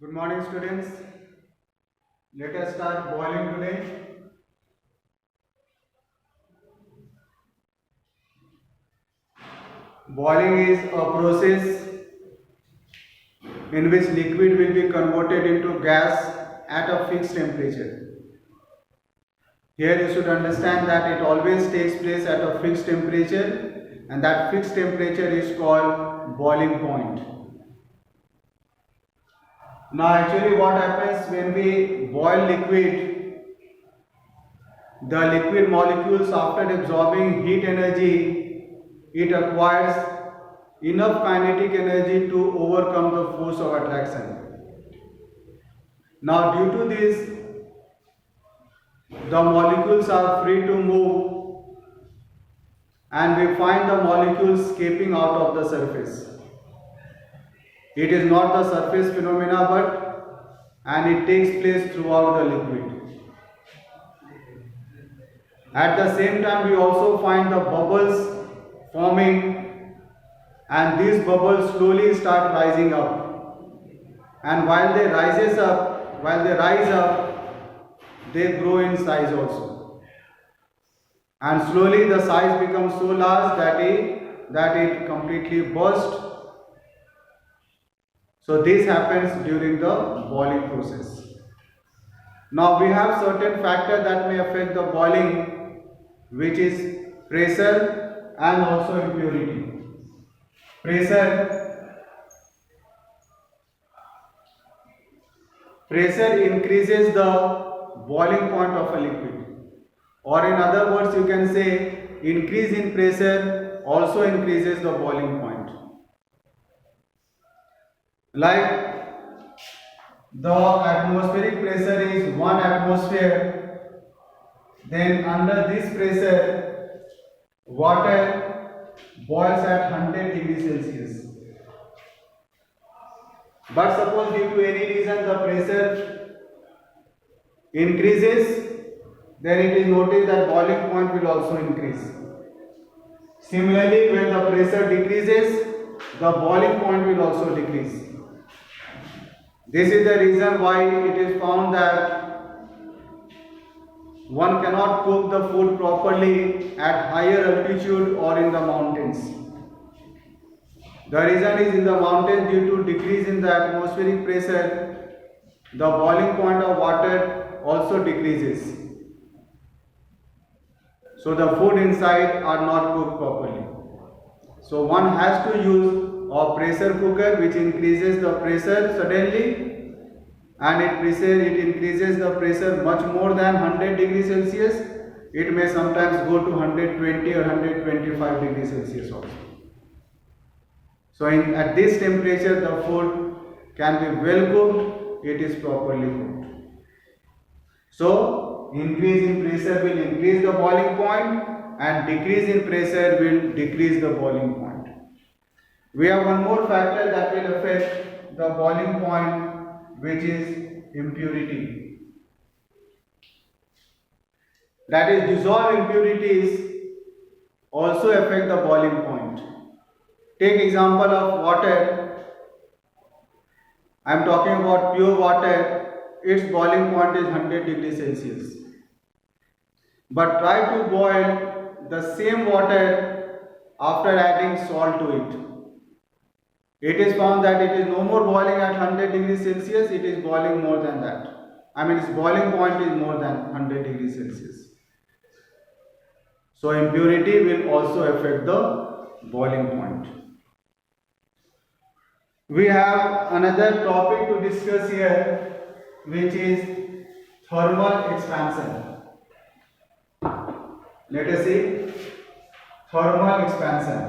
Good morning, students. Let us start boiling today. Boiling is a process in which liquid will be converted into gas at a fixed temperature. Here you should understand that it always takes place at a fixed temperature, and that fixed temperature is called boiling point. Now actually what happens when we boil liquid, the liquid molecules, after absorbing heat energy, it acquires enough kinetic energy to overcome the force of attraction. Now due to this, the molecules are free to move, and we find the molecules escaping out of the surface. It is not the surface phenomena, and it takes place throughout the liquid. At the same time, we also find the bubbles forming, and these bubbles slowly start rising up. And while they rise up, they grow in size also. And slowly the size becomes so large that it completely bursts. So this happens during the boiling process. Now we have certain factors that may affect the boiling, which is pressure and also impurity. Pressure increases the boiling point of a liquid, or in other words you can say increase in pressure also increases the boiling point. Like the atmospheric pressure is 1 atmosphere, then under this pressure water boils at 100 degrees Celsius. But suppose due to any reason the pressure increases, then it is noticed that boiling point will also increase. Similarly, when the pressure decreases, the boiling point will also decrease. This is the reason why it is found that one cannot cook the food properly at higher altitude or in the mountains. The reason is, in the mountains, due to decrease in the atmospheric pressure, the boiling point of water also decreases. So the food inside are not cooked properly. So one has to use a pressure cooker which increases the pressure suddenly, and it increases the pressure much more than 100 degrees Celsius. It may sometimes go to 120 or 125 degrees Celsius also. So at this temperature the food can be well cooked, it is properly cooked. So increase in pressure will increase the boiling point, and decrease in pressure will decrease the boiling point. We have one more factor that will affect the boiling point, which is impurity. That is, dissolved impurities also affect the boiling point. Take example of water. I am talking about pure water. Its boiling point is 100 degrees Celsius. But try to boil the same water after adding salt to it. It is found that it is no more boiling at 100 degrees Celsius, it is boiling more than that. Its boiling point is more than 100 degrees Celsius. So impurity will also affect the boiling point. We have another topic to discuss here, which is thermal expansion. Let us see thermal expansion.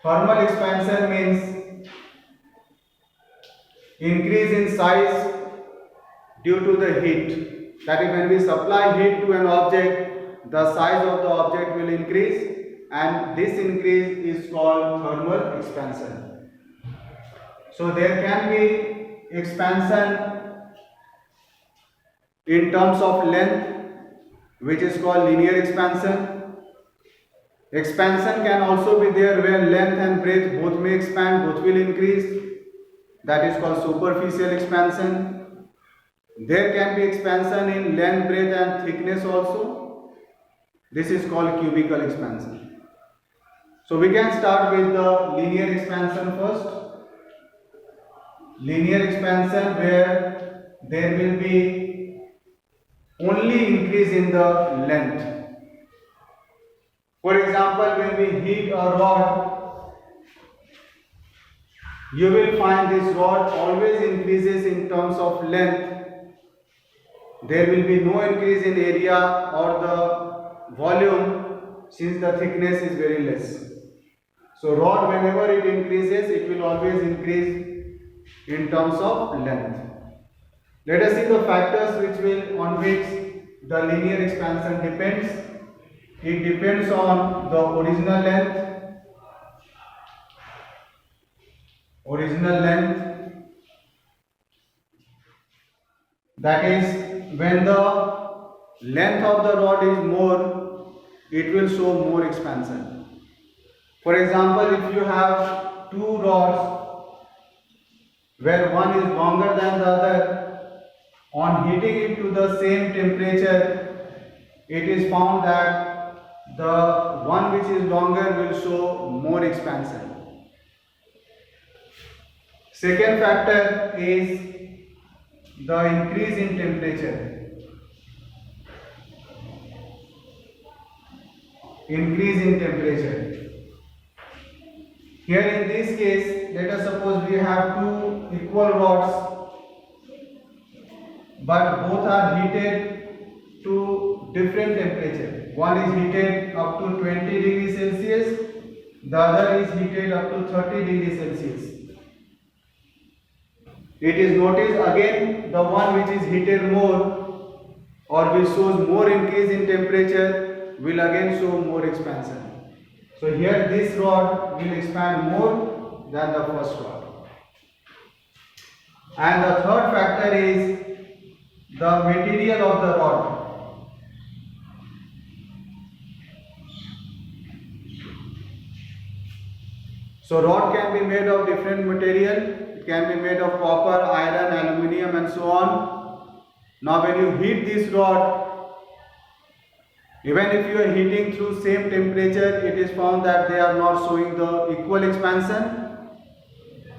Thermal expansion means increase in size due to the heat. That is, when we supply heat to an object, the size of the object will increase, and this increase is called thermal expansion. So there can be expansion in terms of length, which is called linear expansion. Expansion can also be there where length and breadth both may expand, both will increase. that is called superficial expansion. There can be expansion in length, breadth and thickness also. This is called cubical expansion. So we can start with the linear expansion first. Linear expansion where there will be only increase in the length. For example, when we heat a rod, you will find this rod always increases in terms of length. There will be no increase in area or the volume since the thickness is very less. So rod, whenever it increases, it will always increase in terms of length. Let us see the factors on which the linear expansion depends. It depends on the original length. That is, when the length of the rod is more, it will show more expansion. For example, if you have two rods where one is longer than the other, on heating it to the same temperature, it is found that the one which is longer will show more expansion. Second factor is the increase in temperature. Here in this case, let us suppose we have two equal rods, but both are heated to different temperature. One is heated up to 20 degrees Celsius, the other is heated up to 30 degrees Celsius. It is noticed again the one which is heated more or which shows more increase in temperature will again show more expansion. So here this rod will expand more than the first rod. And the third factor is the material of the rod. So rod can be made of different material. It can be made of copper, iron, aluminium and so on. Now when you heat this rod, even if you are heating through same temperature, it is found that they are not showing the equal expansion.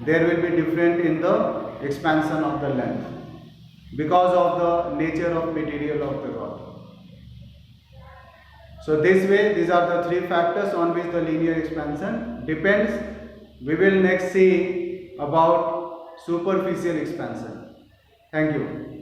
There will be different in the expansion of the length because of the nature of material of the rod. So this way, these are the three factors on which the linear expansion depends. We will next see about superficial expansion. Thank you.